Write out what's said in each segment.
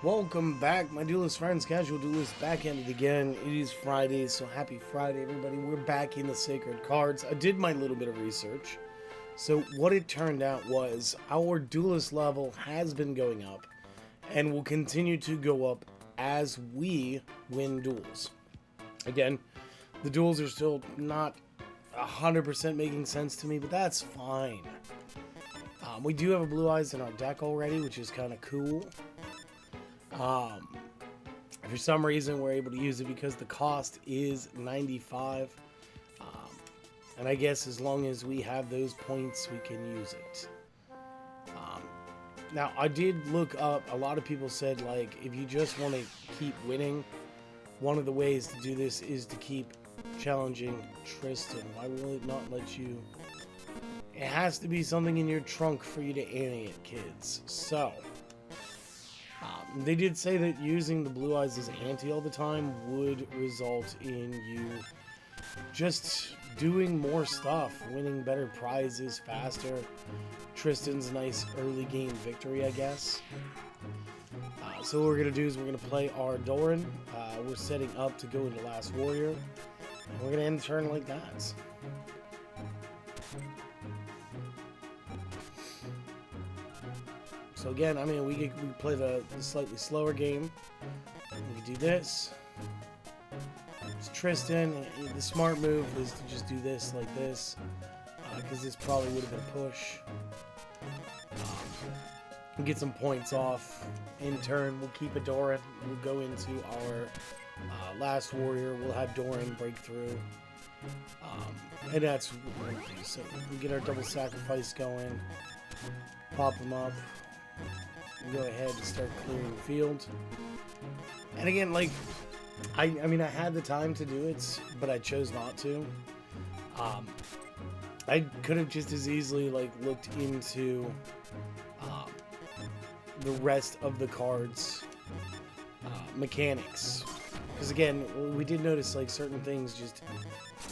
Welcome back, my Duelist friends. Casual Duelist back at it again. It is Friday, so happy Friday, everybody. We're back in the Sacred Cards. I did my little bit of research. So what it turned out was our Duelist level has been going up and will continue to go up as we win duels. Again, the duels are still not 100% making sense to me, but that's fine. We do have a Blue Eyes in our deck already, which is kind of cool. For some reason we're able to use it because the cost is 95, and I guess as long as we have those points we can use it. Now I did look up, a lot of people said like if you just want to keep winning, one of the ways to do this is to keep challenging Tristan. Why will it not let you? It has to be something in your trunk for you to ante it, kids. So they did say that using the Blue Eyes as ante all the time would result in you just doing more stuff, winning better prizes faster. Tristan's nice early game victory, I guess. So what we're going to do is we're going to play our Doran. We're setting up to go into Last Warrior. And we're going to end the turn like that. So again, I mean, we play the slightly slower game. We can do this. It's Tristan. The smart move is to just do this like this, because this probably would have been a push. We'll get some points off in turn. We'll keep a Doran. We'll go into our Last Warrior. We'll have Doran break through. And that's what we're going to do. So we get our double sacrifice going. Pop them up. Go ahead and start clearing the field. And again, like, I mean, I had the time to do it, but I chose not to. I could have just as easily, like, looked into the rest of the cards' mechanics. Because, again, we did notice, like, certain things just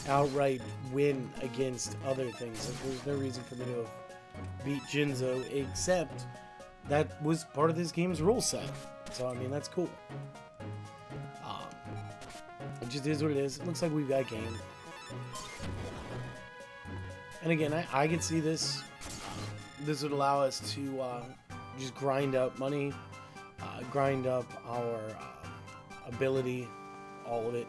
outright win against other things. Like, there's no reason for me to have beat Jinzo, except that was part of this game's rule set. So, I mean, that's cool. It just is what it is. It looks like we've got game. And again, I could see this. This would allow us to just grind up money, grind up our ability, all of it.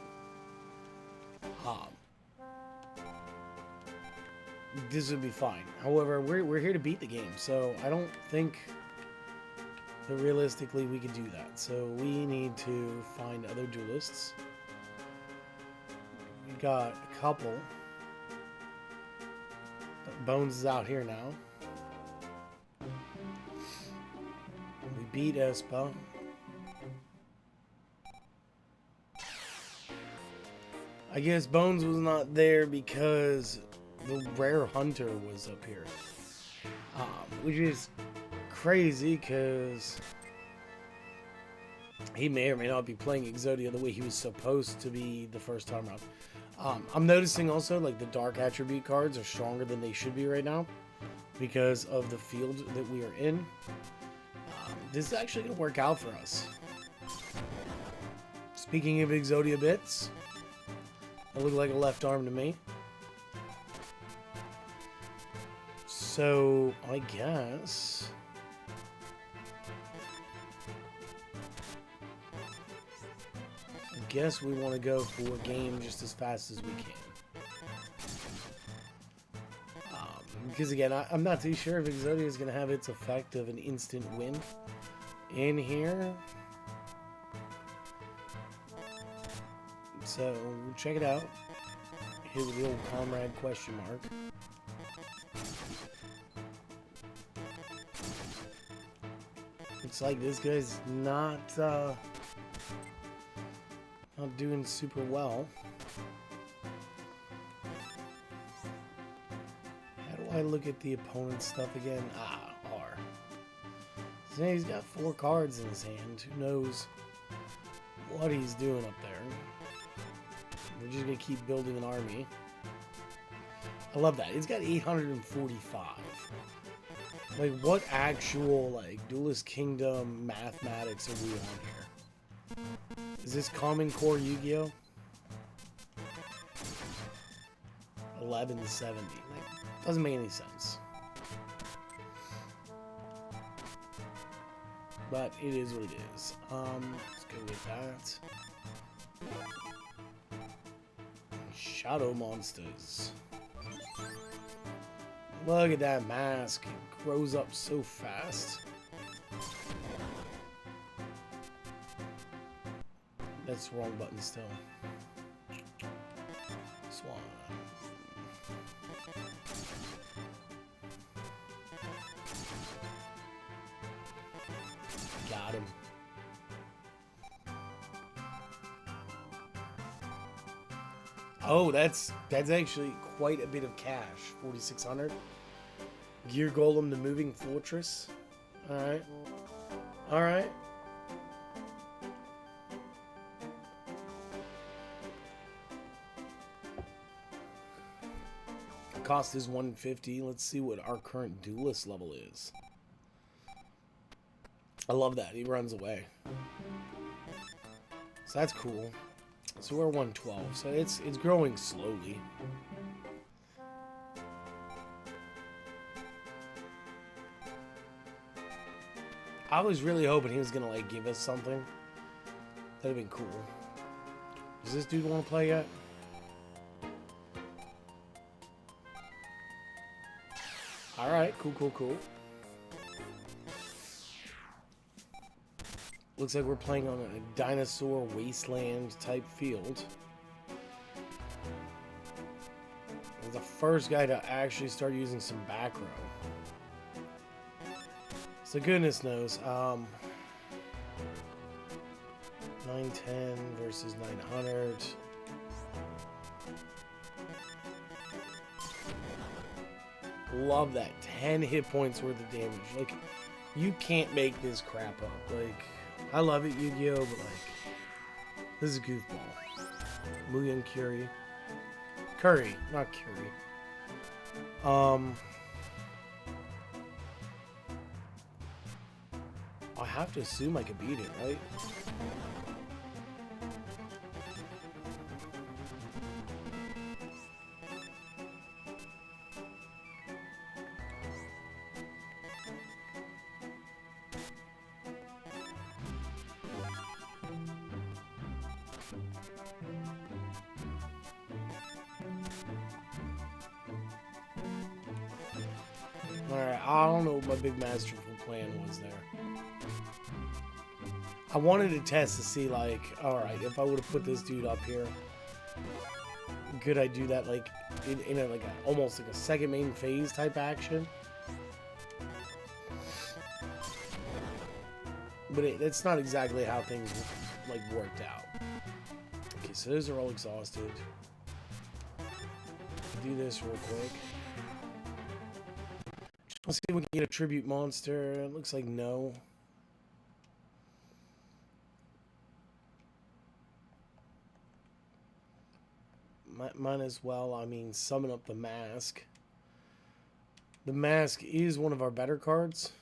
This would be fine. However, we're here to beat the game, so I don't think that realistically we could do that. So we need to find other duelists. We got a couple. Bones is out here now. We beat Espa. I guess Bones was not there because the rare hunter was up here, which is crazy because he may or may not be playing Exodia the way he was supposed to be the first time around. I'm noticing also like the dark attribute cards are stronger than they should be right now because of the field that we are in. This is actually going to work out for us. Speaking of Exodia bits, that looked like a left arm to me. So I guess we want to go for a game just as fast as we can. Because again, I'm not too sure if Exodia is going to have its effect of an instant win in here. So we'll check it out. Hit with the old comrade question mark. Looks like this guy's not doing super well. How do I look at the opponent's stuff again? R. So he's got 4 cards in his hand. Who knows what he's doing up there? We're just gonna keep building an army. I love that. He's got 845. Like, what actual, like, Duelist Kingdom mathematics are we on here? Is this Common Core Yu-Gi-Oh? 1170. Like, doesn't make any sense. But it is what it is. Let's go with that. Shadow monsters. Look at that mask. It grows up so fast. That's the wrong button still. Swan. Got him. Oh, that's actually quite a bit of cash. 4,600. Gear Golem, the Moving Fortress. All right. All right. Cost is 150. Let's see what our current Duelist level is. I love that. He runs away. So that's cool. So we're 112. So it's growing slowly. I was really hoping he was gonna like give us something. That'd have been cool. Does this dude want to play yet? All right, cool. Looks like we're playing on a dinosaur wasteland type field. I'm the first guy to actually start using some back row. So goodness knows, 910 versus 900. Love that. 10 hit points worth of damage. Like, you can't make this crap up. Like, I love it, Yu-Gi-Oh, but like, this is a goofball. Mugen Curry. Curry, not Curry. I have to assume I could beat it, right? Alright, I don't know what my big masterful plan was there. I wanted to test to see, like, alright, if I would have put this dude up here, could I do that, like, in a, like, almost like a second main phase type action? But that's not exactly how things, like, worked out. Okay, so those are all exhausted. Do this real quick. Let's see if we can get a tribute monster. It looks like no. Might as well, I mean, summon up the mask. The mask is one of our better cards.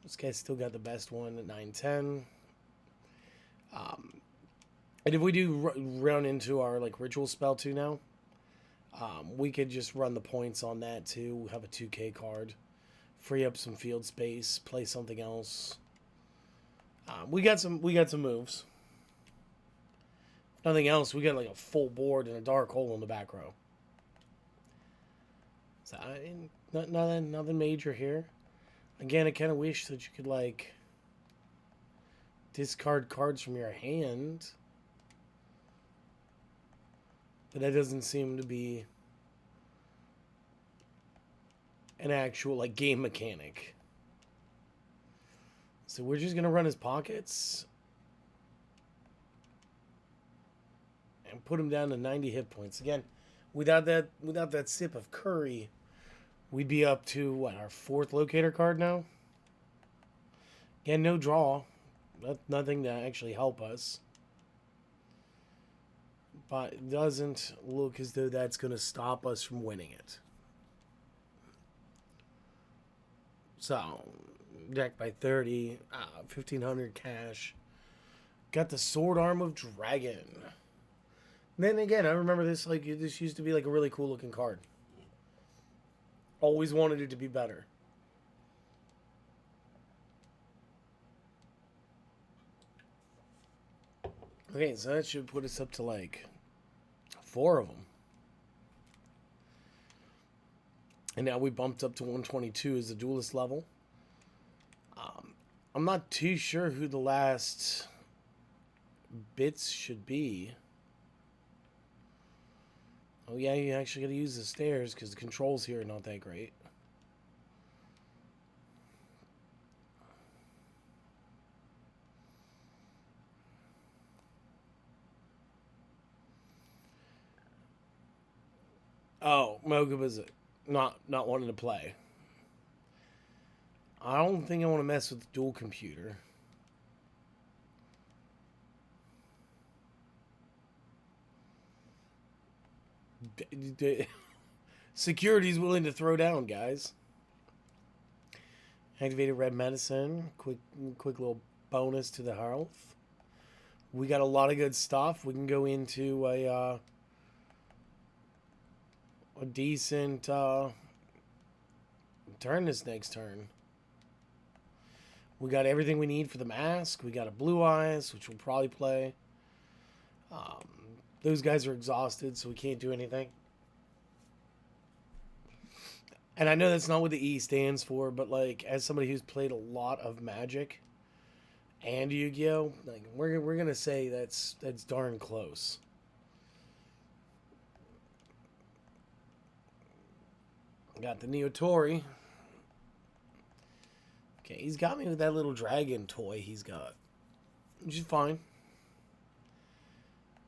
This guy's still got the best one at 910. And if we do run into our like ritual spell too now, we could just run the points on that too. Have a 2K card, free up some field space, play something else. We got some moves. If nothing else, we got like a full board and a dark hole in the back row. So nothing major here. Again, I kind of wish that you could like discard cards from your hand, but that doesn't seem to be an actual like game mechanic. So we're just gonna run his pockets and put him down to 90 hit points. Again, without that sip of curry, we'd be up to what, our 4th locator card now? Again, no draw. Nothing to actually help us. But it doesn't look as though that's going to stop us from winning it. So, deck by 30, 1500 cash. Got the Sword Arm of Dragon. Then again, I remember this like this used to be like a really cool looking card. Always wanted it to be better. Okay, so that should put us up to like 4 of them. And now we bumped up to 122 as the Duelist level. I'm not too sure who the last bits should be. Oh yeah, you actually gotta use the stairs because the controls here are not that great. Oh, Moguba's not wanting to play. I don't think I want to mess with the dual computer. Security's willing to throw down, guys. Activated red medicine. Quick little bonus to the health. We got a lot of good stuff. We can go into a decent turn this next turn. We got everything we need for the mask. We got a Blue Eyes, which we'll probably play. Those guys are exhausted, so we can't do anything. And I know that's not what the E stands for, but like as somebody who's played a lot of Magic and Yu-Gi-Oh, like we're gonna say that's darn close. Got the Neotori. Okay, he's got me with that little dragon toy he's got, which is fine.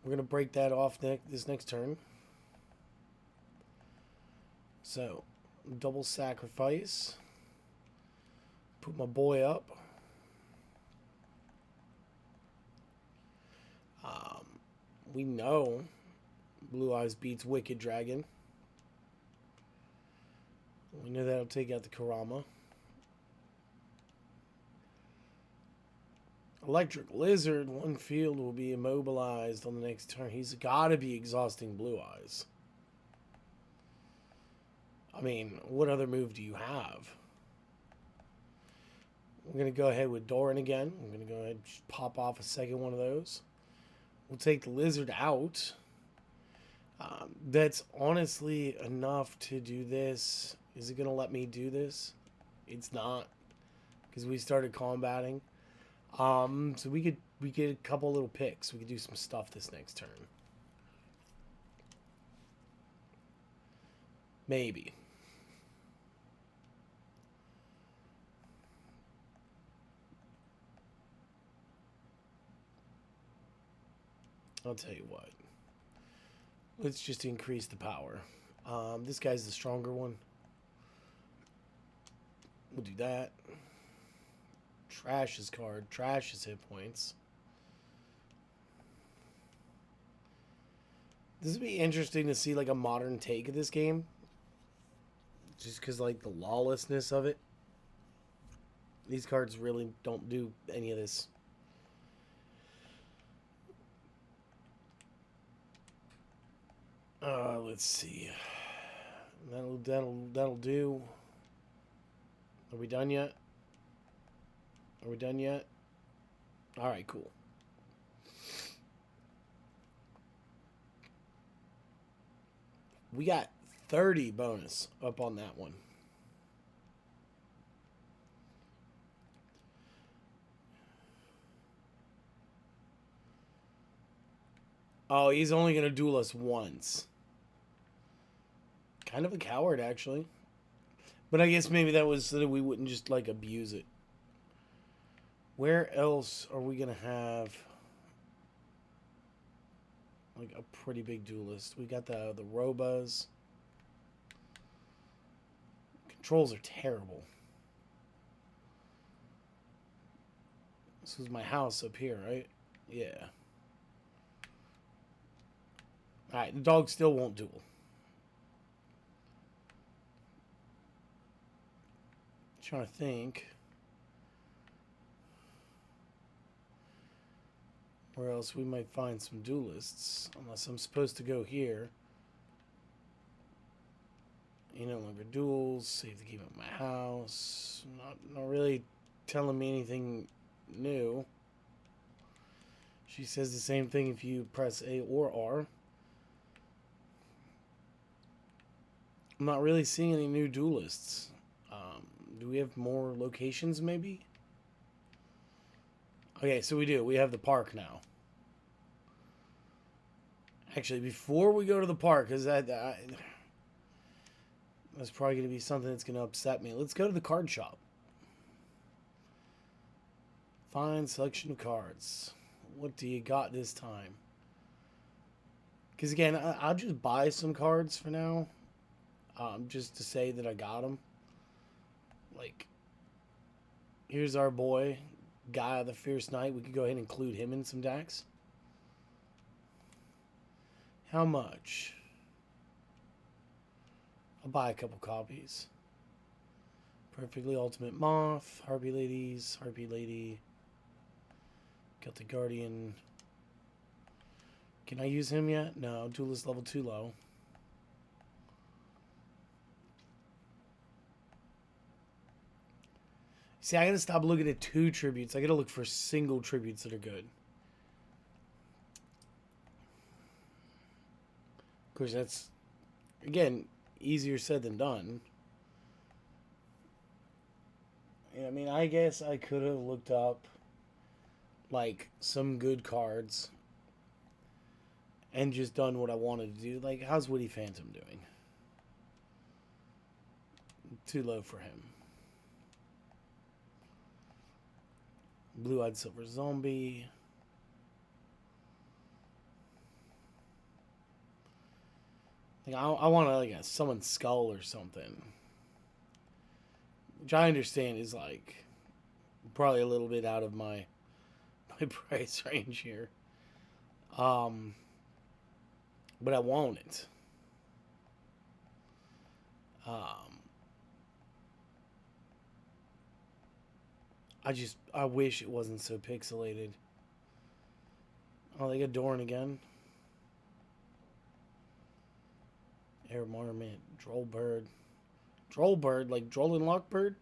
We're gonna break that off this next turn. So, double sacrifice. Put my boy up. We know Blue Eyes beats Wicked Dragon. We know that'll take out the Kurama. Electric Lizard, 1 field will be immobilized on the next turn. He's got to be exhausting Blue Eyes. I mean, what other move do you have? We're going to go ahead with Doran again. I'm going to go ahead and pop off a second one of those. We'll take the Lizard out. That's honestly enough to do this. Is it going to let me do this? It's not, because we started combating. So we get a couple little picks. We could do some stuff this next turn. Maybe. I'll tell you what. Let's just increase the power. This guy's the stronger one. We'll do that. Trash his card. Trash his hit points. This would be interesting to see like a modern take of this game. Just because like the lawlessness of it. These cards really don't do any of this. Let's see. That'll do. Are we done yet? Are we done yet? All right, cool. We got 30 bonus up on that one. Oh, he's only going to duel us once. Kind of a coward, actually. But I guess maybe that was so that we wouldn't just, like, abuse it. Where else are we going to have, like, a pretty big duelist? We got the Robas. Controls are terrible. This was my house up here, right? Yeah. Alright, the dog still won't duel. Trying to think where else we might find some duelists, unless I'm supposed to go here. You no longer duels, save the game at my house. Not really telling me anything new. She says the same thing if you press A or R. I'm not really seeing any new duelists. Do we have more locations, maybe? Okay, so we do. We have the park now. Actually, before we go to the park, because that's probably going to be something that's going to upset me. Let's go to the card shop. Find selection of cards. What do you got this time? Because again, I'll just buy some cards for now. Just to say that I got them. Like, here's our boy, Guy of the Fierce Knight. We could go ahead and include him in some decks. How much? I'll buy a couple copies. Perfectly Ultimate Moth, Harpy Ladies, Harpy Lady, Celtic Guardian. Can I use him yet? No, Duelist level 2 low. See, I gotta stop looking at 2 tributes. I gotta look for single tributes that are good. Of course, that's, again, easier said than done. I mean, I guess I could have looked up, like, some good cards and just done what I wanted to do. Like, how's Woody Phantom doing? Too low for him. Blue-Eyed Silver Zombie. Like, I want to, like, summon Skull or something. Which I understand is, like, probably a little bit out of my price range here. But I want it. I wish it wasn't so pixelated. Oh, they got Doran again. Air Marmot, Drollbird. Drollbird, like Droll and Lockbird?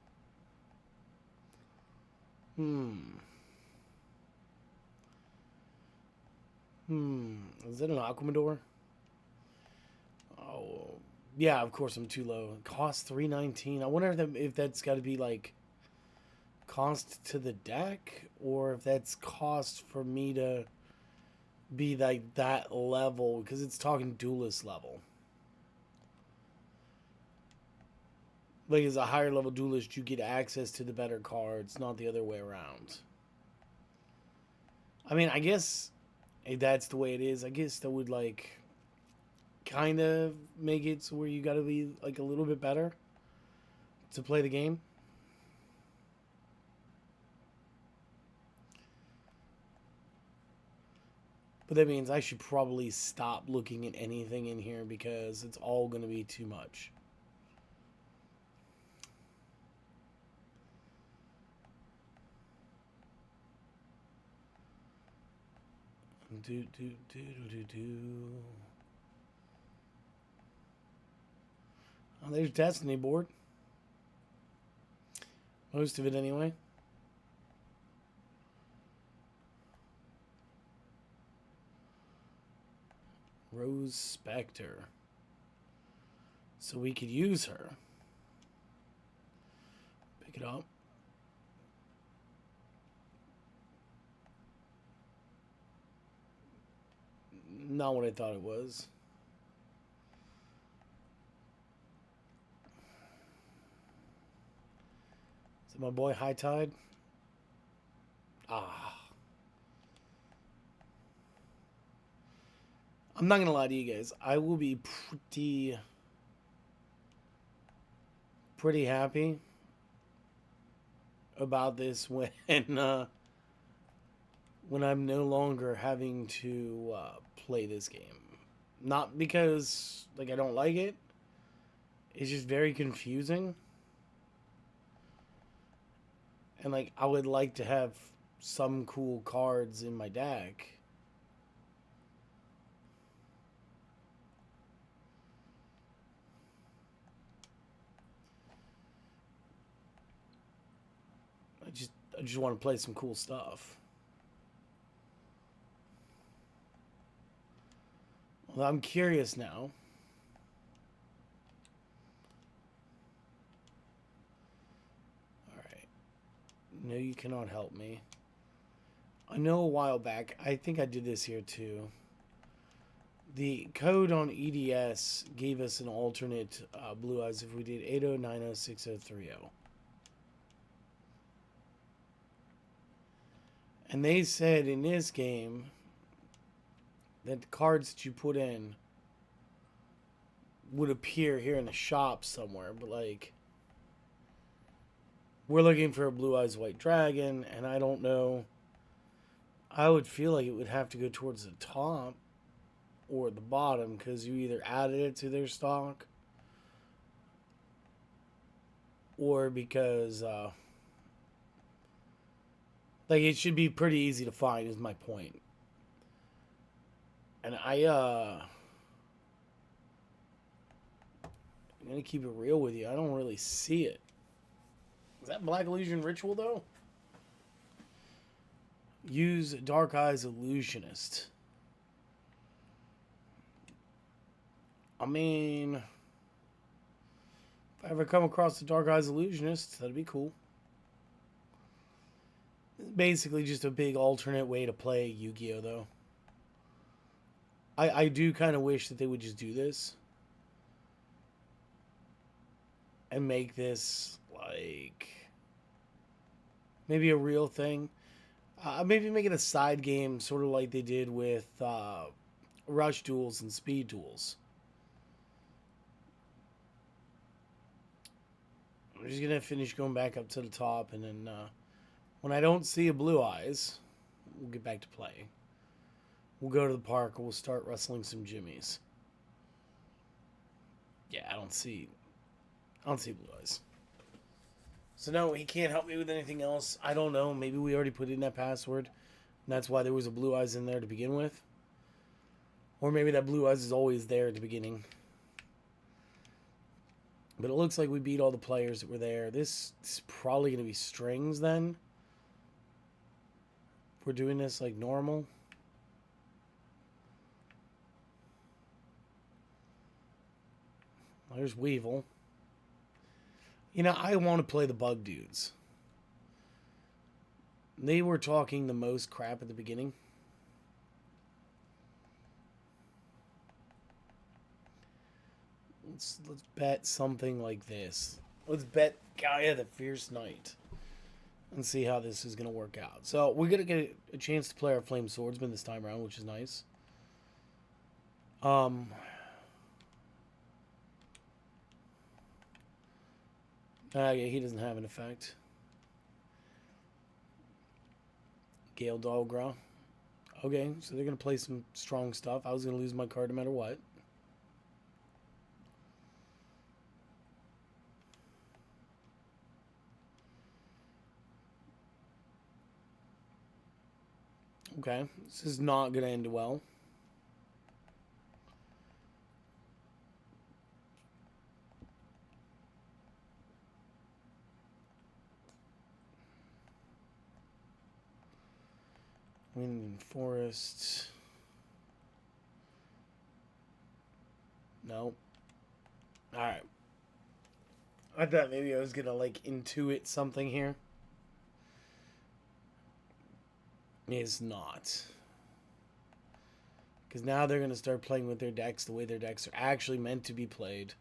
Is that an Aquamador? Oh, yeah, of course I'm too low. It costs $3.19. I wonder if that's got to be, like, cost to the deck, or if that's cost for me to be like that level, because it's talking duelist level. Like, as a higher level duelist, you get access to the better cards, not the other way around. I mean, I guess if that's the way it is, I guess that would, like, kind of make it so where you gotta be, like, a little bit better to play the game. But that means I should probably stop looking at anything in here because it's all going to be too much. Oh, there's Destiny board. Most of it anyway. Rose Spectre. So we could use her. Pick it up. Not what I thought it was. Is it my boy High Tide? Ah. I'm not gonna lie to you guys. I will be pretty happy about this when I'm no longer having to play this game. Not because like I don't like it. It's just very confusing. And like I would like to have some cool cards in my deck. I just want to play some cool stuff. Well, I'm curious now. Alright. No, you cannot help me. I know a while back, I think I did this here too. The code on EDS gave us an alternate Blue Eyes if we did 80906030. And they said in this game that the cards that you put in would appear here in the shop somewhere, but like we're looking for a Blue Eyes White Dragon, and I don't know. I would feel like it would have to go towards the top or the bottom because you either added it to their stock or because like it should be pretty easy to find is my point. And I'm gonna keep it real with you. I don't really see it. Is that Black Illusion Ritual though? Use Dark Eyes Illusionist. I mean, if I ever come across the Dark Eyes Illusionist, that'd be cool. Basically just a big alternate way to play Yu-Gi-Oh! Though. I do kind of wish that they would just do this. And make this, like, maybe a real thing. Maybe make it a side game, sort of like they did with Rush Duels and Speed Duels. I'm just going to finish going back up to the top, and then when I don't see a Blue Eyes, we'll get back to play. We'll go to the park, and we'll start wrestling some jimmies. Yeah, I don't see Blue Eyes. So no, he can't help me with anything else. I don't know. Maybe we already put in that password, and that's why there was a Blue Eyes in there to begin with. Or maybe that Blue Eyes is always there at the beginning. But it looks like we beat all the players that were there. This is probably going to be strings then. If we're doing this like normal. There's Weevil. You know, I want to play the bug dudes. They were talking the most crap at the beginning. Let's bet something like this. Let's bet Gaia the Fierce Knight. And see how this is going to work out. So, we're going to get a chance to play our Flame Swordsman this time around, which is nice. Yeah, he doesn't have an effect. Gale Dalgra. Okay, so they're going to play some strong stuff. I was going to lose my card no matter what. Okay, this is not going to end well. Wind and Forest. No. Alright. I thought maybe I was going to, like, intuit something here. It's not. Because now they're going to start playing with their decks the way their decks are actually meant to be played.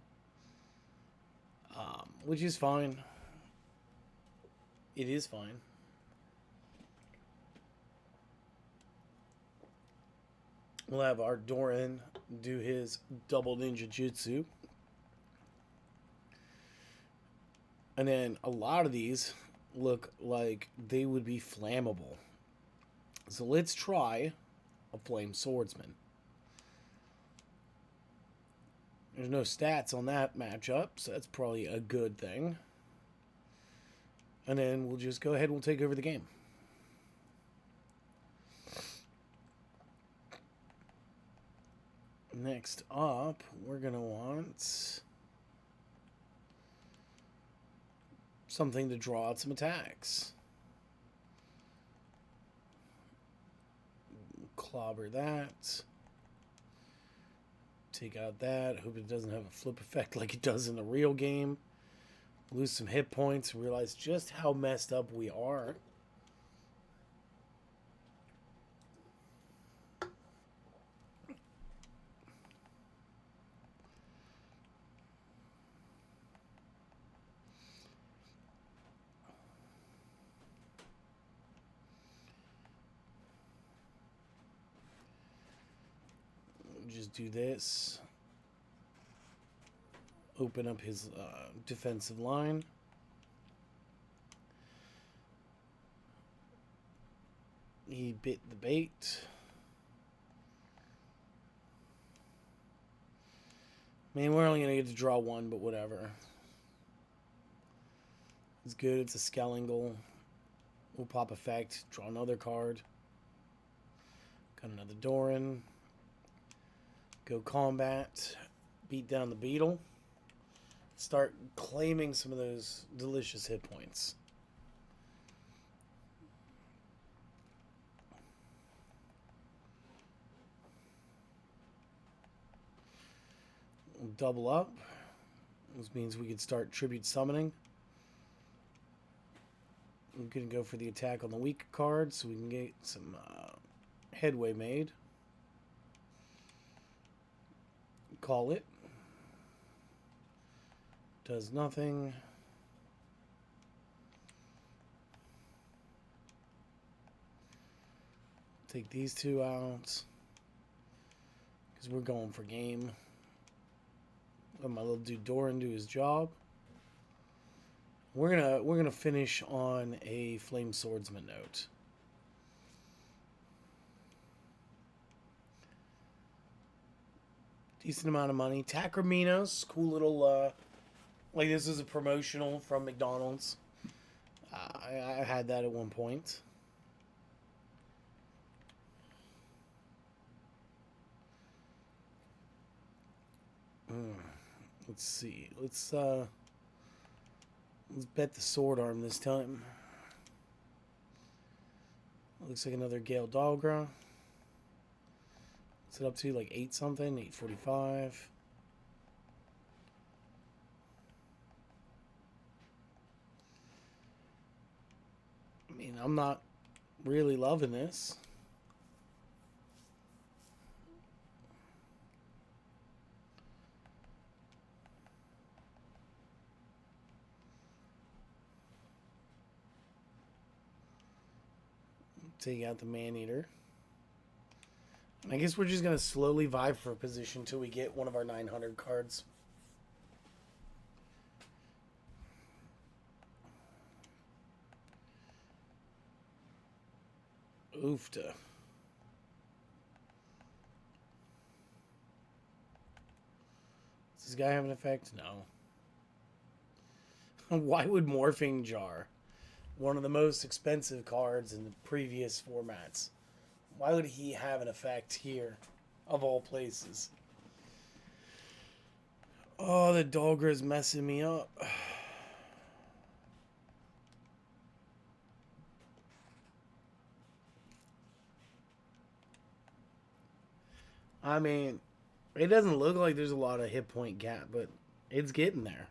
Which is fine. It is fine. We'll have our Doran do his double ninja jutsu. And then a lot of these look like they would be flammable. So let's try a Flame Swordsman. There's no stats on that matchup, so that's probably a good thing. And then we'll just go ahead and we'll take over the game. Next up, we're going to want something to draw out some attacks. Clobber that. Take out that. Hope it doesn't have a flip effect like it does in the real game. Lose some hit points. Realize just how messed up we are. Just do this. Open up his defensive line. He bit the bait. I mean, we're only going to get to draw one, but whatever. It's good. It's a Skellingle. We'll pop effect. Draw another card. Got another Doran. Go combat. Beat down the beetle. Start claiming some of those delicious hit points. We'll double up. This means we could start tribute summoning. We're going to go for the attack on the weak card so we can get some headway made. Call it. Does nothing. Take these two out because we're going for game. Let my little dude Doran do his job. We're gonna finish on a Flame Swordsman note. Decent amount of money. Takraminos, cool little. Like this is a promotional from McDonald's. I had that at one point. Let's see. Let's bet the sword arm this time. Looks like another Gale Dahlgra. What's it up to? Like 8 something? 845. I mean, I'm not really loving this. Take out the Man-Eater. I guess we're just going to slowly vie for a position until we get one of our 900 cards. Oofta. Does this guy have an effect? No. Why would Morphing Jar, one of the most expensive cards in the previous formats, why would he have an effect here, of all places? Oh, the Dahlgra is messing me up. I mean, it doesn't look like there's a lot of hit point gap, but it's getting there.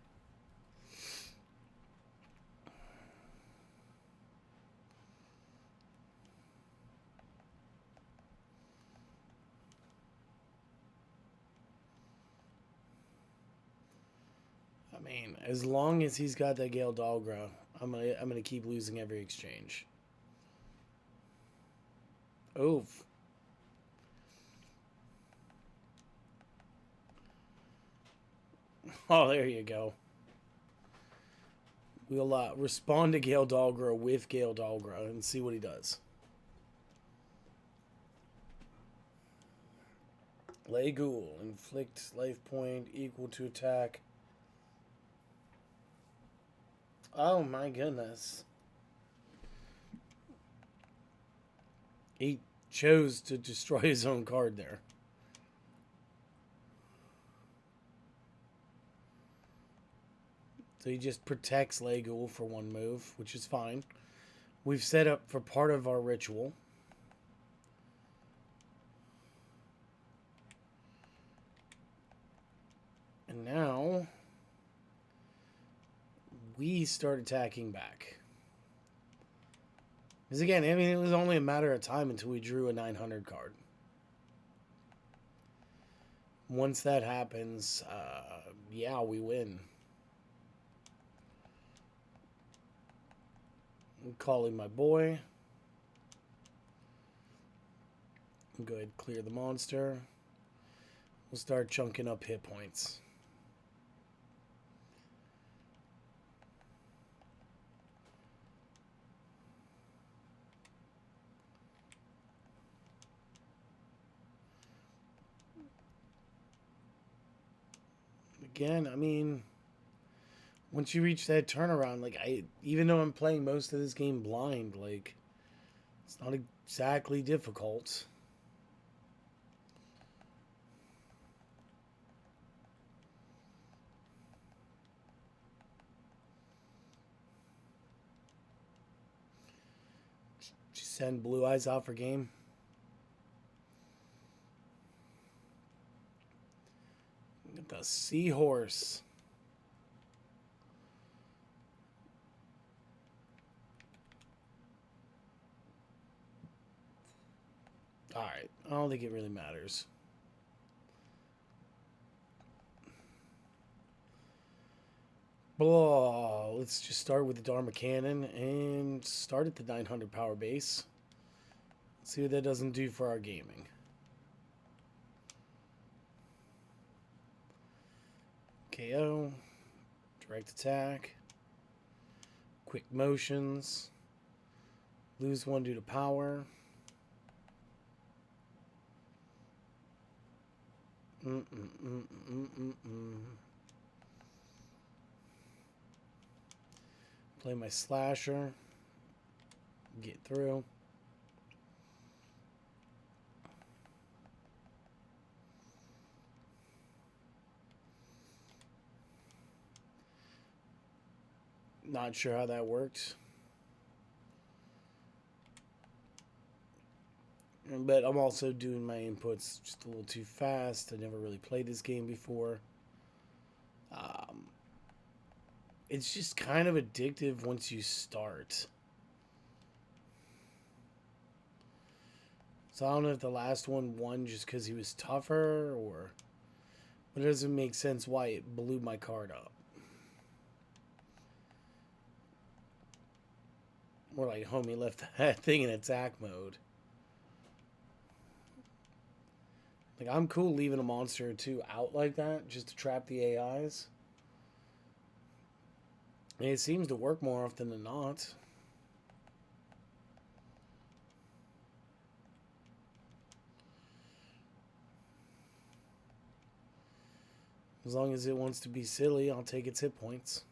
I mean, as long as he's got that Gale Dahlgra, I'm gonna keep losing every exchange. Oof. Oh, there you go. We'll respond to Gale Dahlgra with Gale Dahlgra and see what he does. Lay Ghoul. Inflict life point equal to attack. Oh my goodness. He chose to destroy his own card there. So he just protects Lego for one move, which is fine. We've set up for part of our ritual. And now we start attacking back. Because again, I mean, it was only a matter of time until we drew a 900 card. Once that happens, yeah, we win. I'm calling my boy. Go ahead and clear the monster. We'll start chunking up hit points. Again, I mean, once you reach that turnaround, like even though I'm playing most of this game blind, like it's not exactly difficult. Just send Blue Eyes out for game. Get the Seahorse. Alright, I don't think it really matters. Blah, let's just start with the Dharma Cannon and start at the 900 power base. See what that doesn't do for our gaming. KO, direct attack, quick motions, lose one due to power. Play my slasher, get through. Not sure how that worked. But I'm also doing my inputs just a little too fast. I never really played this game before. It's just kind of addictive once you start. So I don't know if the last one won just because he was tougher, or... But it doesn't make sense why it blew my card up. More like homie left that thing in attack mode. Like, I'm cool leaving a monster or two out like that just to trap the AIs. And it seems to work more often than not. As long as it wants to be silly, I'll take its hit points.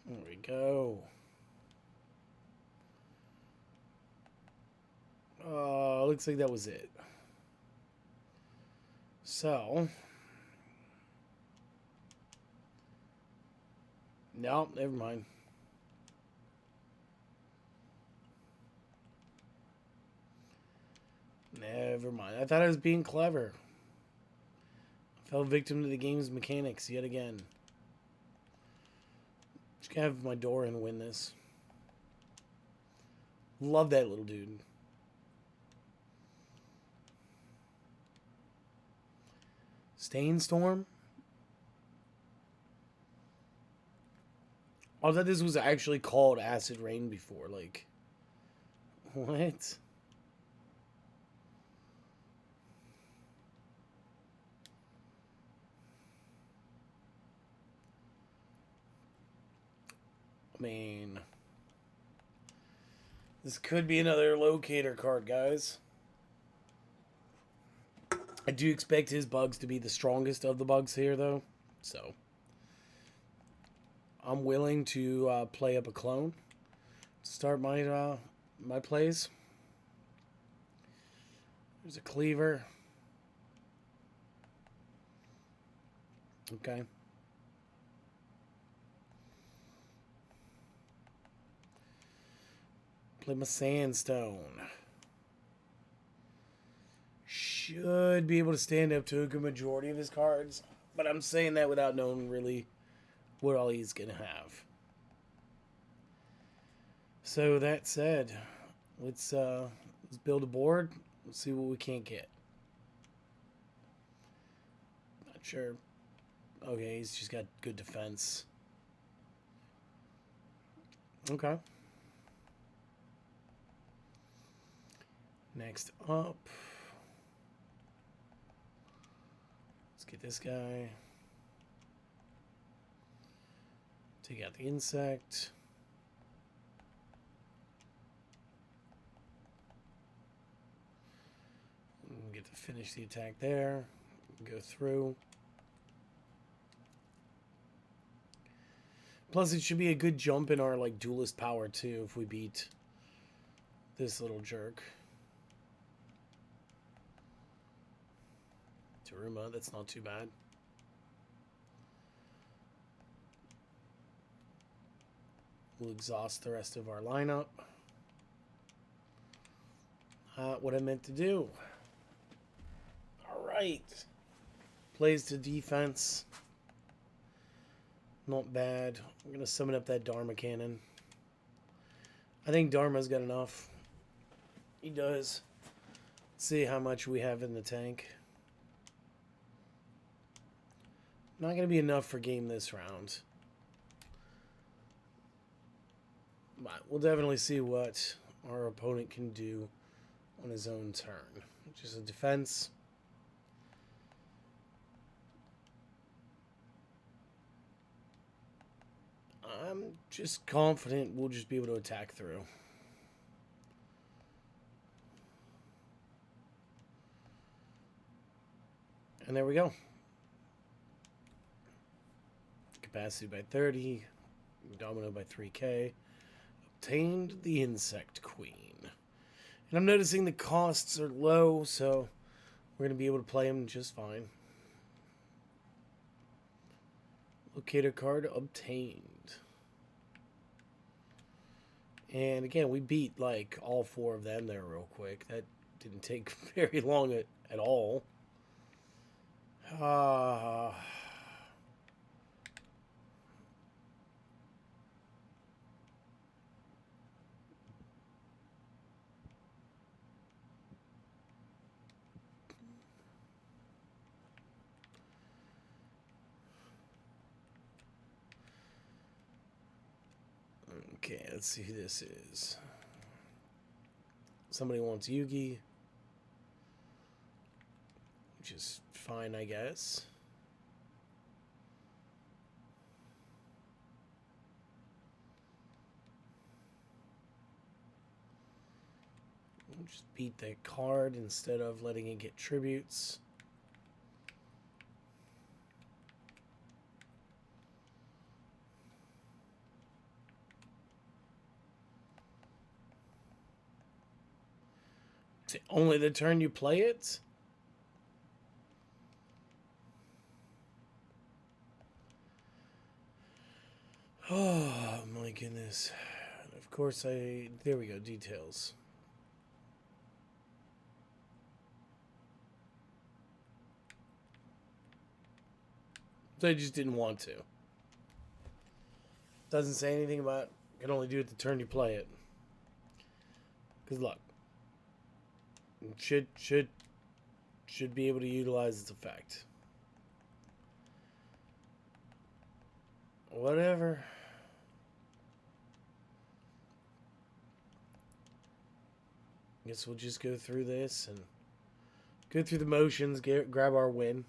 There we go. Looks like that was it. So... No, never mind. Never mind. I thought I was being clever. I fell victim to the game's mechanics yet again. Just gonna have my door and win this. Love that little dude. Stainstorm? I thought this was actually called Acid Rain before. Like, what? I mean, this could be another locator card, guys. I do expect his bugs to be the strongest of the bugs here, though. So I'm willing to play up a clone. Start my plays. There's a cleaver. Okay. Play my sandstone. Should be able to stand up to a good majority of his cards, but I'm saying that without knowing really what all he's gonna have. So that said, let's build a board. Let's see what we can't get. Not sure. Okay, he's just got good defense. Okay. Next up, let's get this guy. Take out the insect. Get to finish the attack there. Go through. Plus, it should be a good jump in our like duelist power too if we beat this little jerk. Taruma, that's not too bad. We'll exhaust the rest of our lineup. What I meant to do. All right. Plays to defense. Not bad. I'm going to summon up that Dharma cannon. I think Dharma's got enough. He does. Let's see how much we have in the tank. Not going to be enough for game this round. But we'll definitely see what our opponent can do on his own turn. Just a defense. I'm just confident we'll just be able to attack through. And there we go. Capacity by 30. Domino by 3k. Obtained the Insect Queen. And I'm noticing the costs are low, so we're going to be able to play him just fine. Locator card obtained. And again, we beat like all four of them there real quick. That didn't take very long at all. Okay, let's see who this is. Somebody wants Yugi, which is fine, I guess. We'll just beat the card instead of letting it get tributes. Only the turn you play it? Oh my goodness. Of course there we go, details. So I just didn't want to. Doesn't say anything about can only do it the turn you play it. Good luck. Should be able to utilize its effect. Whatever. Guess we'll just go through this and go through the motions, grab our win.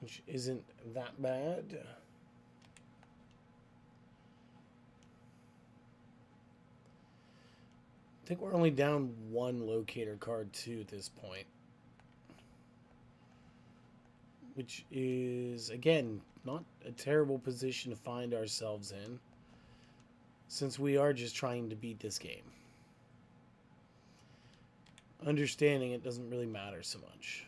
Which isn't that bad. I think we're only down one locator card too at this point. Which is, again, not a terrible position to find ourselves in, since we are just trying to beat this game. Understanding it doesn't really matter so much.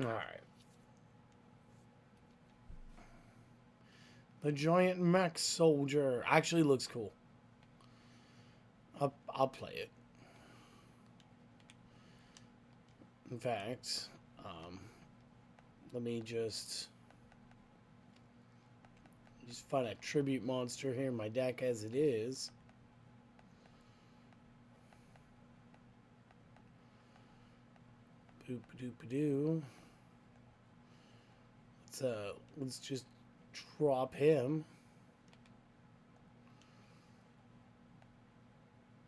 Alright. The giant mech soldier actually looks cool. I'll play it. In fact, let me just find a tribute monster here in my deck as it is. Boop doop doo. Let's just drop him.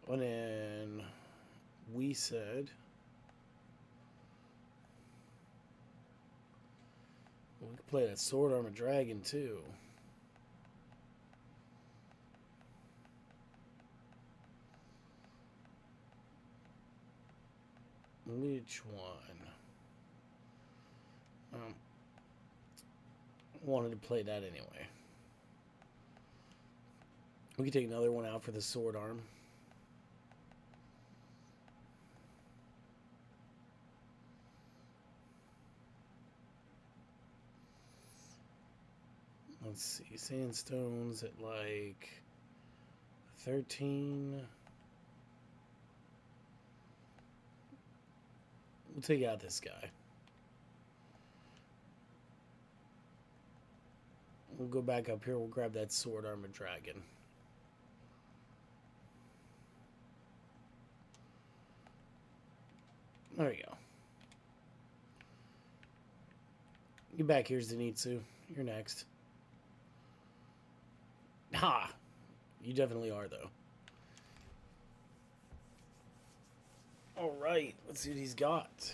And then we said we could play that Sword Armor Dragon too. Which one? Wanted to play that anyway. We could take another one out for the sword arm. Let's see, sandstones at like 13. We'll take out this guy. We'll go back up here. We'll grab that sword armor dragon. There we go. Get back here, Zenitsu. You're next. Ha! You definitely are, though. Alright, let's see what he's got.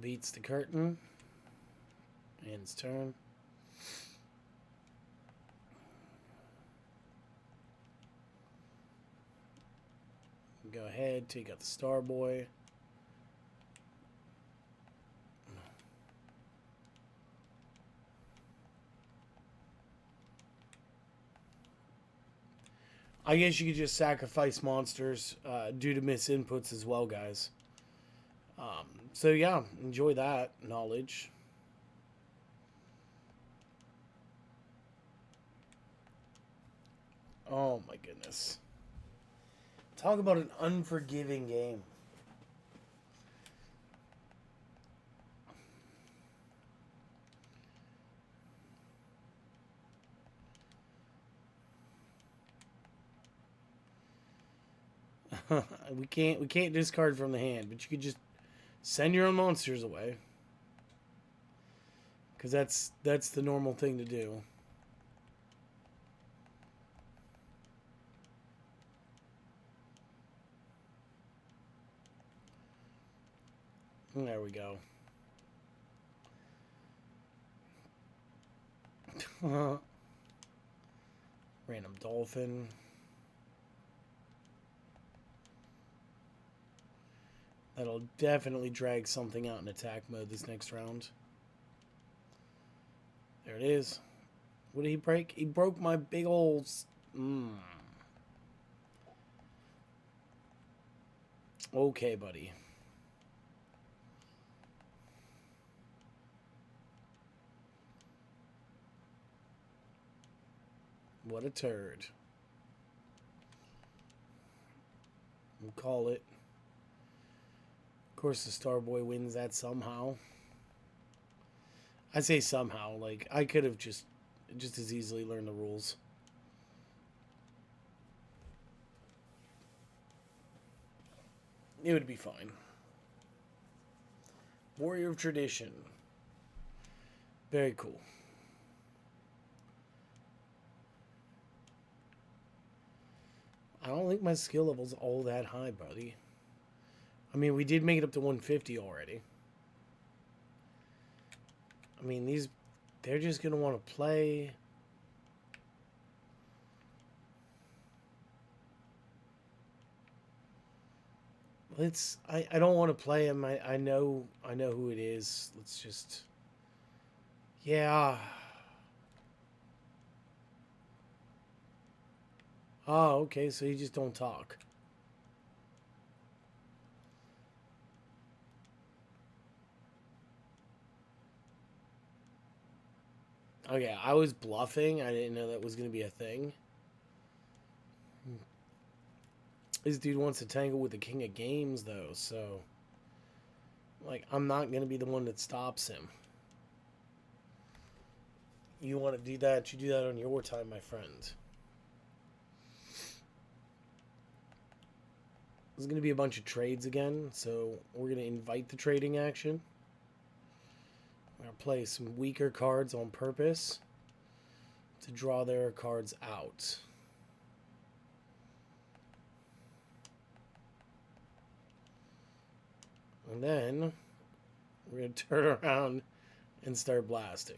Beats the curtain. And it's turn. Go ahead, take out the Star Boy. I guess you could just sacrifice monsters due to misinputs as well, guys. So yeah, enjoy that knowledge. Oh my goodness. Talk about an unforgiving game. we can't discard from the hand, but you could just send your own monsters away. Because that's the normal thing to do. There we go. Random dolphin. That'll definitely drag something out in attack mode this next round. There it is. What did he break? He broke my big old... Okay, buddy. What a turd. We'll call it. Of course, the Starboy wins that somehow. I say somehow. Like, I could have just as easily learned the rules. It would be fine. Warrior of Tradition. Very cool. don't think my skill level's all that high, buddy. I mean, we did make it up to 150 already. I mean, they're just going to want to play. I don't want to play him. I know who it is. Let's just, yeah. Oh, okay, so you just don't talk. Okay, I was bluffing. I didn't know that was going to be a thing. This dude wants to tangle with the king of games, though, so... Like, I'm not going to be the one that stops him. You want to do that, you do that on your time, my friend. There's going to be a bunch of trades again, so we're going to invite the trading action. I'm going to play some weaker cards on purpose to draw their cards out. And then we're going to turn around and start blasting.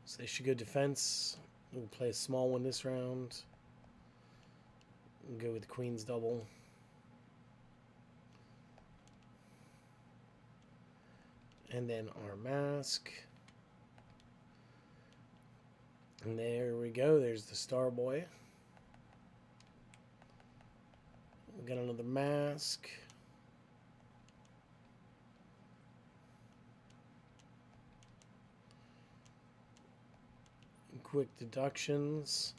So they should go defense. We'll play a small one this round. We'll go with Queen's double. And then our mask. And there we go. There's the Star Boy. We got another mask. Quick deductions.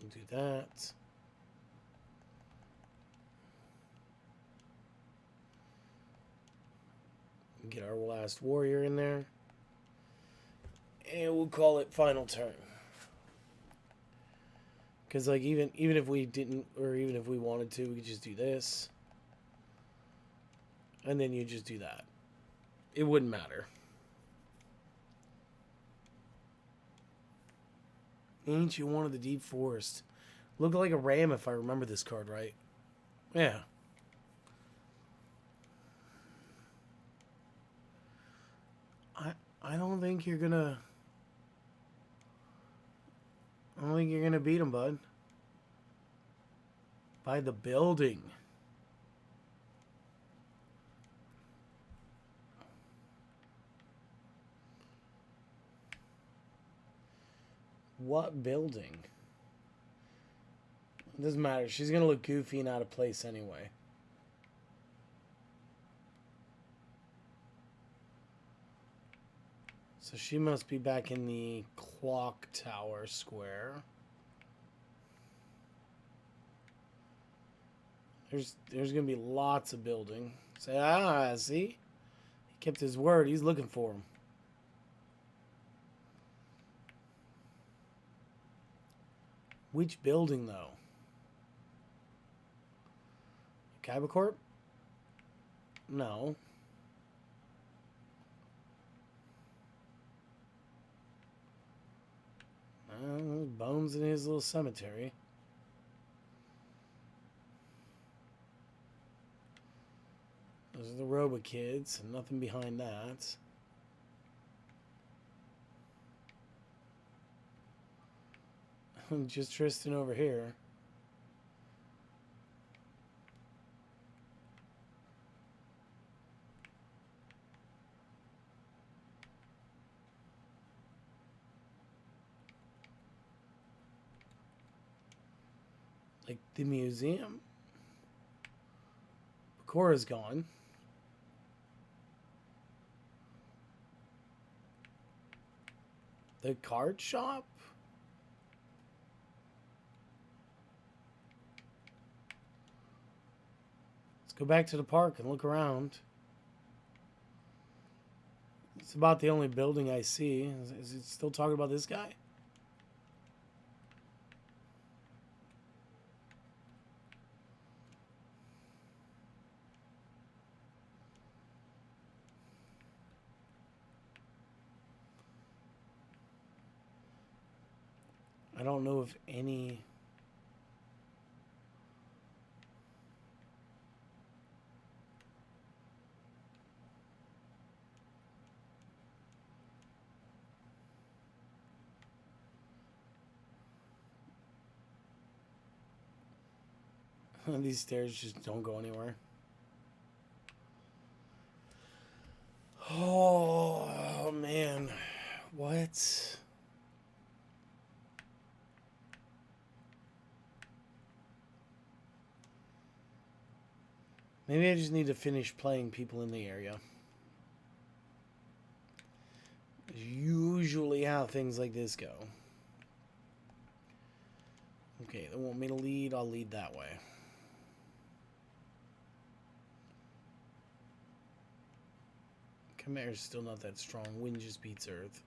Do that. Get our last warrior in there. And we'll call it final turn. Because, like, even if we didn't, or even if we wanted to, we could just do this. And then you just do that. It wouldn't matter. Ancient One of the Deep Forest. Looked like a ram if I remember this card right. Yeah. I don't think you're gonna... I don't think you're gonna beat him, bud. By the building. What building? It doesn't matter. She's gonna look goofy and out of place anyway. So she must be back in the clock tower square. There's gonna be lots of building. Say, see? He kept his word. He's looking for him. Which building, though? Cabacorp? No. Bones in his little cemetery. Those are the Robo Kids, and nothing behind that. Just Tristan over here. Like the museum. Cora's gone. The card shop? Let's go back to the park and look around. It's about the only building I see. Is it still talking about this guy? I don't know if any... These stairs just don't go anywhere. Oh, man. What? Maybe I just need to finish playing people in the area. That's usually how things like this go. Okay, they want me to lead. I'll lead that way. Chimera's still not that strong. Wind just beats Earth.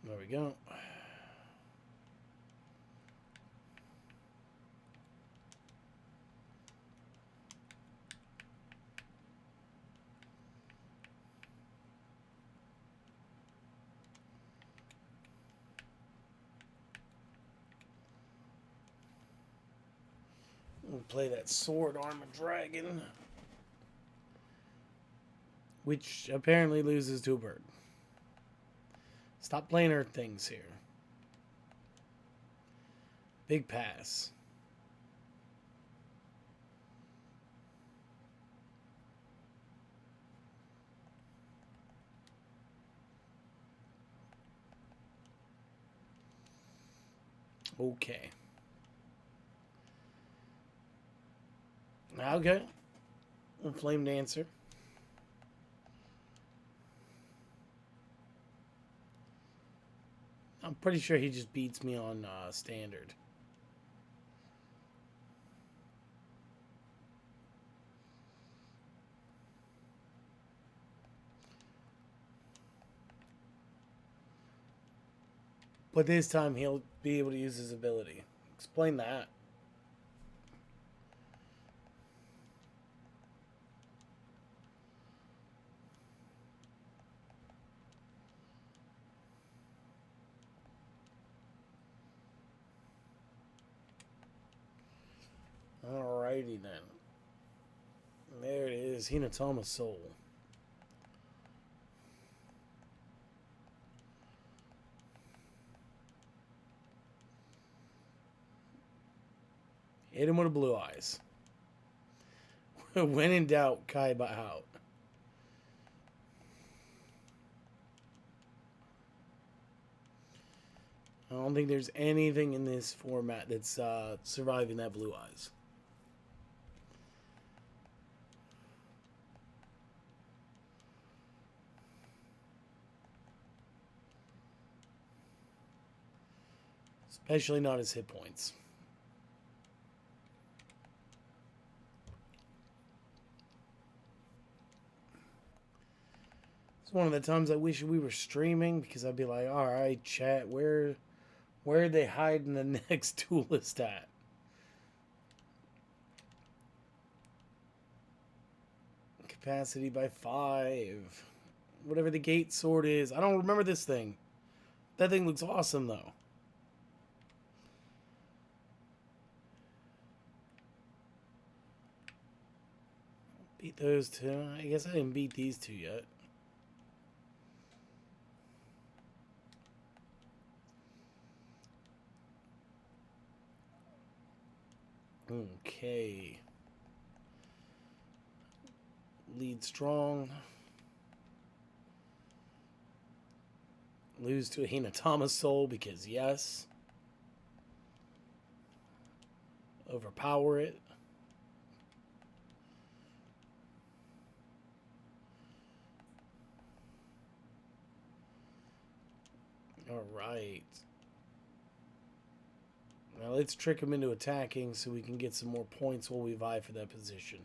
There we go. We'll play that sword armor dragon, which apparently loses to a bird. Stop playing Earth things here. Big pass. Okay. Okay. Flame Dancer. I'm pretty sure he just beats me on standard. But this time he'll be able to use his ability. Explain that. Alrighty then. There it is. Hinatama Soul. Hit him with the blue eyes. When in doubt, Kaiba out. I don't think there's anything in this format that's surviving that blue eyes. Especially not his hit points. It's one of the times I wish we were streaming, because I'd be like, alright, chat, where are they hiding the next Duelist at? Capacity by 5. Whatever the gate sword is. I don't remember this thing. That thing looks awesome, though. Beat those two. I guess I didn't beat these two yet. Okay. Lead strong. Lose to a Hinatama Soul because yes. Overpower it. Alright. Now let's trick him into attacking so we can get some more points while we vie for that position.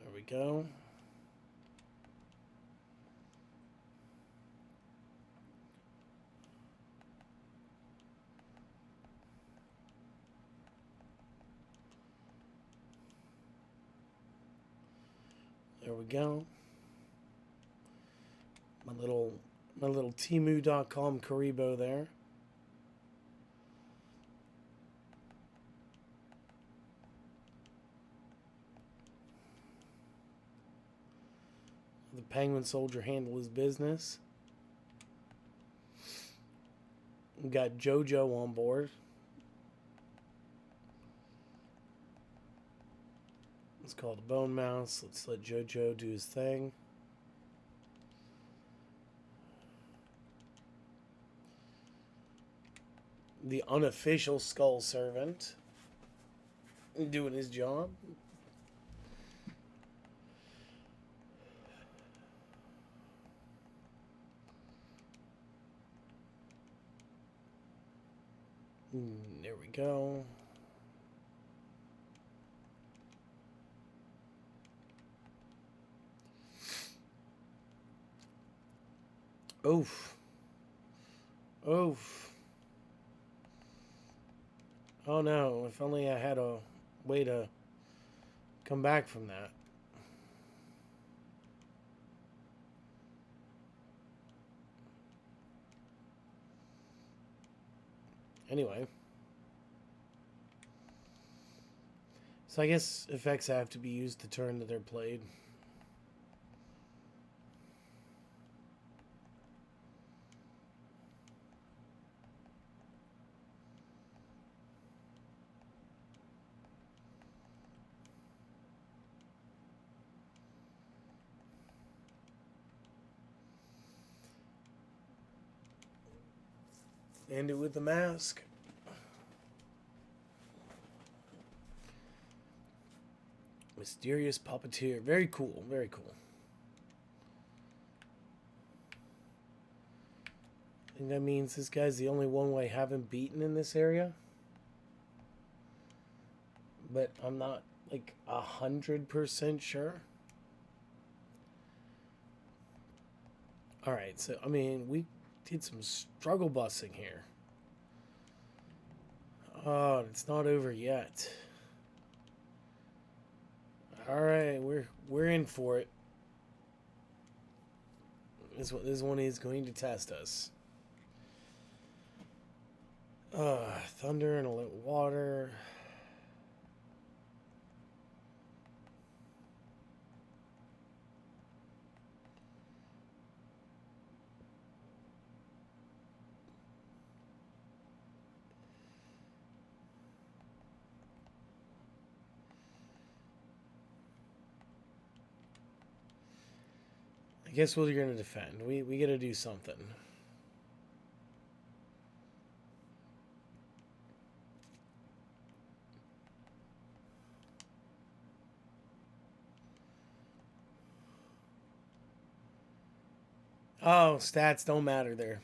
There we go. There we go. My little Temu.com Karibo there. The Penguin Soldier handle his business. We got JoJo on board. It's called a Bone Mouse. Let's let JoJo do his thing. The unofficial Skull Servant doing his job. There we go. Oof. Oof. Oh no, if only I had a way to come back from that. Anyway. So I guess effects have to be used the turn that they're played. End it with the mask. Mysterious Puppeteer. Very cool. Very cool. I think that means this guy's the only one I haven't beaten in this area. But I'm not like 100% sure. Alright, so I mean, we did some struggle busing here. Oh, it's not over yet. Alright, we're in for it. This one is going to test us. Thunder and a little water. I guess we're going to defend. We got to do something. Oh, stats don't matter there.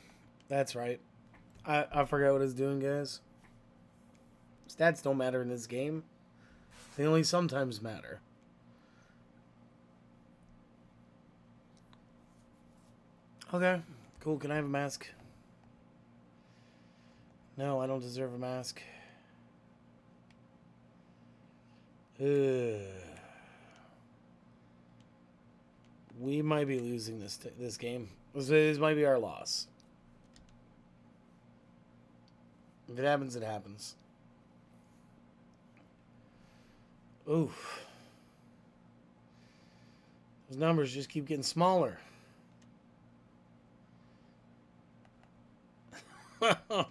That's right. I forgot what I was doing, guys. Stats don't matter in this game. They only sometimes matter. Okay, cool. Can I have a mask? No, I don't deserve a mask. Ugh. We might be losing this game. This might be our loss. If it happens, it happens. Oof. Those numbers just keep getting smaller.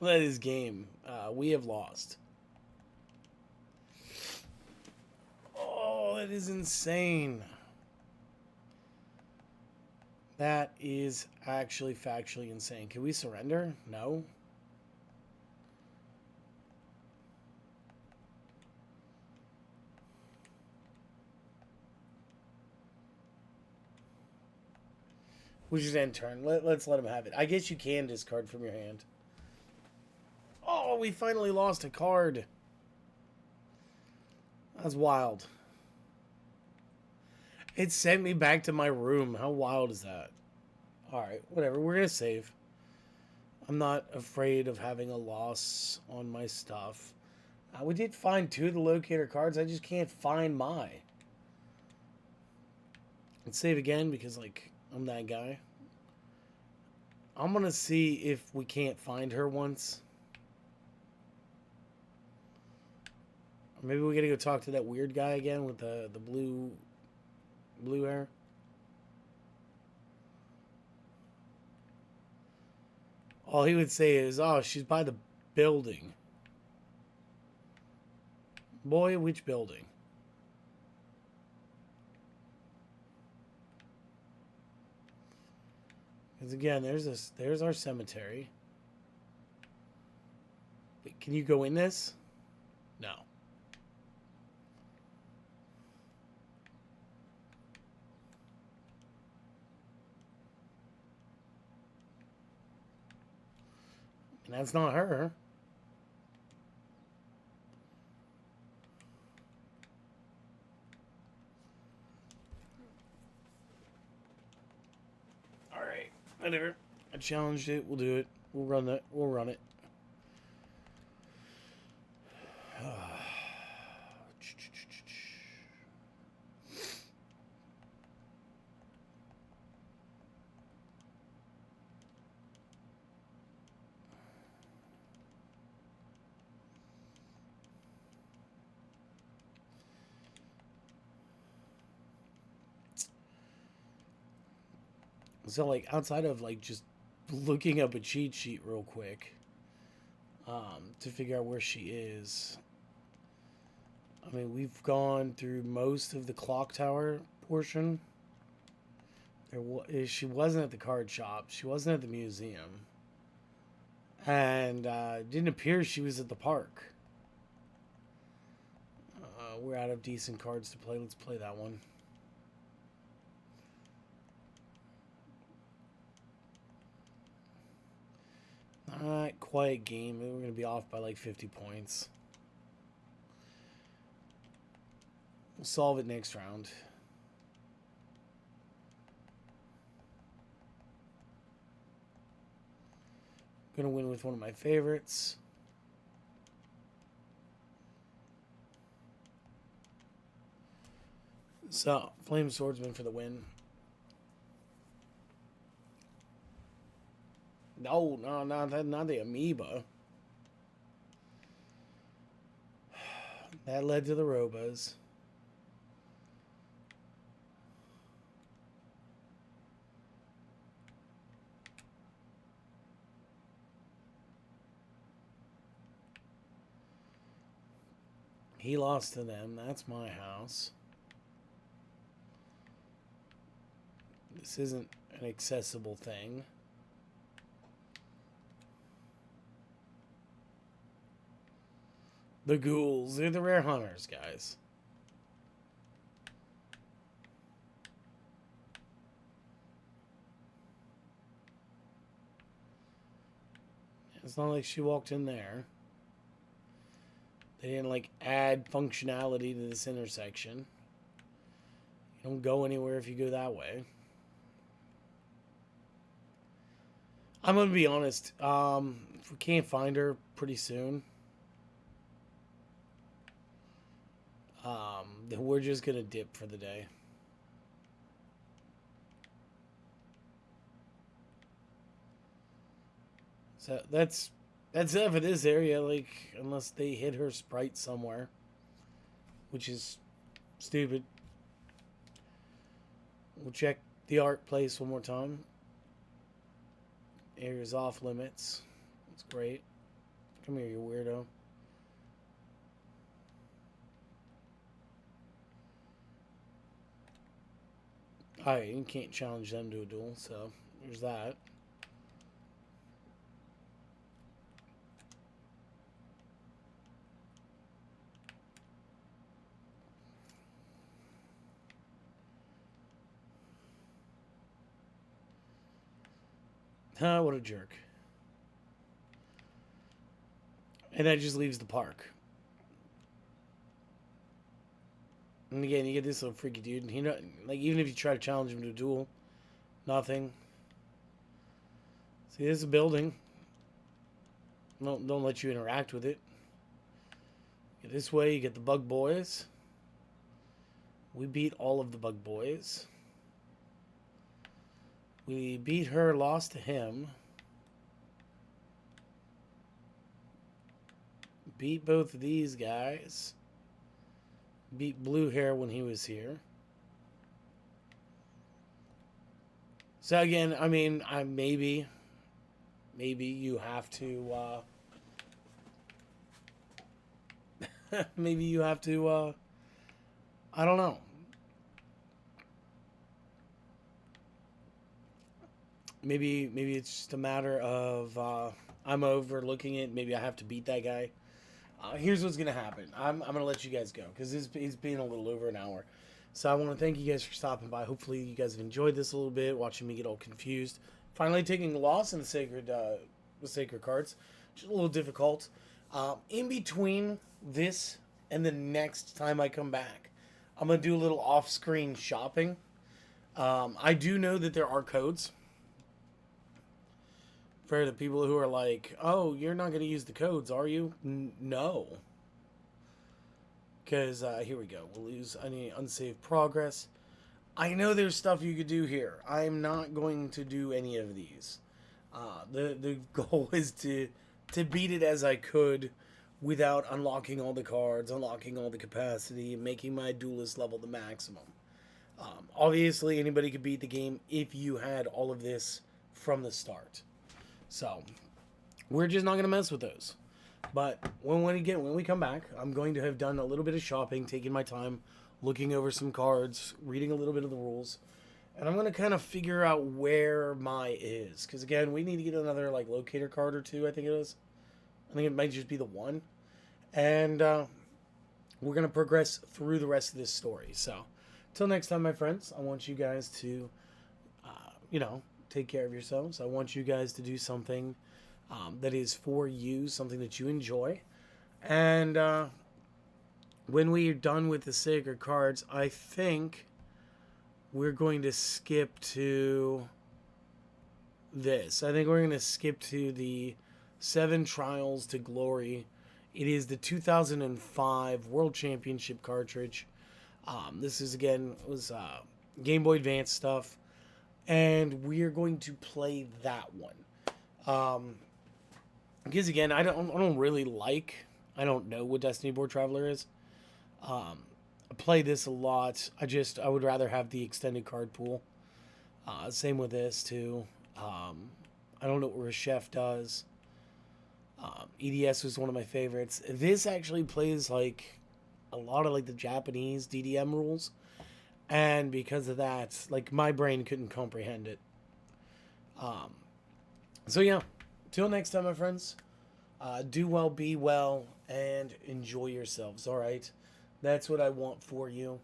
That is game. We have lost. Oh, that is insane. That is actually factually insane. Can we surrender? No. We just end turn. Let's let him have it. I guess you can discard from your hand. Oh, we finally lost a card. That's wild. It sent me back to my room. How wild is that? Alright, whatever. We're going to save. I'm not afraid of having a loss on my stuff. We did find 2 of the locator cards. I just can't find my. Let's save again because, like, I'm that guy. I'm gonna see if we can't find her once. Or maybe we gotta go talk to that weird guy again with the blue hair. All he would say is, "Oh, she's by the building." Boy, which building? Because again, there's our cemetery. Wait, can you go in this? No. And that's not her. Alright. Whatever. I challenged it. We'll do it. We'll run that. We'll run it. So, like, outside of, like, just looking up a cheat sheet real quick to figure out where she is. I mean, we've gone through most of the clock tower portion. She wasn't at the card shop. She wasn't at the museum. And it didn't appear she was at the park. We're out of decent cards to play. Let's play that one. Not quite game. We're going to be off by like 50 points. We'll solve it next round. Going to win with one of my favorites. So, Flame Swordsman for the win. No, not the amoeba. That led to the Robas. He lost to them. That's my house. This isn't an accessible thing. The ghouls. They're the rare hunters, guys. It's not like she walked in there. They didn't, like, add functionality to this intersection. You don't go anywhere if you go that way. I'm going to be honest. If we can't find her pretty soon, then we're just going to dip for the day. So that's it for this area, like, unless they hit her sprite somewhere, which is stupid. We'll check the art place one more time. Area's off limits. That's great. Come here, you weirdo. Alright, you can't challenge them to a duel, so there's that. What a jerk. And that just leaves the park. And again, you get this little freaky dude, and he not like, even if you try to challenge him to a duel, nothing. See, there's a building. Don't let you interact with it. Get this way, you get the bug boys. We beat all of the bug boys. We beat her, lost to him. Beat both of these guys. Beat Blue Hair when he was here. So again, I mean, maybe you have to, maybe you have to, I don't know. Maybe it's just a matter of I'm overlooking it. Maybe I have to beat that guy. Here's what's gonna happen. I'm gonna let you guys go because it's been a little over an hour. So I want to thank you guys for stopping by. Hopefully you guys have enjoyed this a little bit, watching me get all confused. Finally taking a loss in the sacred cards, which is a little difficult. In between this and the next time I come back, I'm gonna do a little off-screen shopping. I do know that there are codes for the people who are like, oh, you're not going to use the codes, are you? No. Because, here we go. We'll lose any unsaved progress. I know there's stuff you could do here. I'm not going to do any of these. The goal is to beat it as I could without unlocking all the cards, unlocking all the capacity, and making my duelist level the maximum. Obviously, anybody could beat the game if you had all of this from the start. So, we're just not going to mess with those. But when we come back, I'm going to have done a little bit of shopping, taking my time, looking over some cards, reading a little bit of the rules. And I'm going to kind of figure out where my is. Because, again, we need to get another, like, locator card or two, I think it is. I think it might just be the one. And we're going to progress through the rest of this story. So, till next time, my friends, I want you guys to, take care of yourselves. I want you guys to do something that is for you, something that you enjoy. And when we're done with the sacred cards, I think we're going to skip to this. I think we're going to skip to the 7 Trials to Glory. It is the 2005 World Championship cartridge. This is, again, was Game Boy Advance stuff. And we are going to play that one. Because again, I don't know what Destiny Board Traveler is. I play this a lot. I would rather have the extended card pool. Same with this too. I don't know what Reshef does. EDS was one of my favorites. This actually plays like a lot of like the Japanese DDM rules. And because of that, like, my brain couldn't comprehend it. So yeah, till next time, my friends. Do well, be well, and enjoy yourselves, alright? That's what I want for you.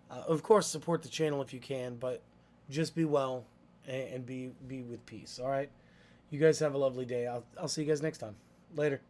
Of course, support the channel if you can, but just be well and be with peace, alright? You guys have a lovely day. I'll see you guys next time. Later.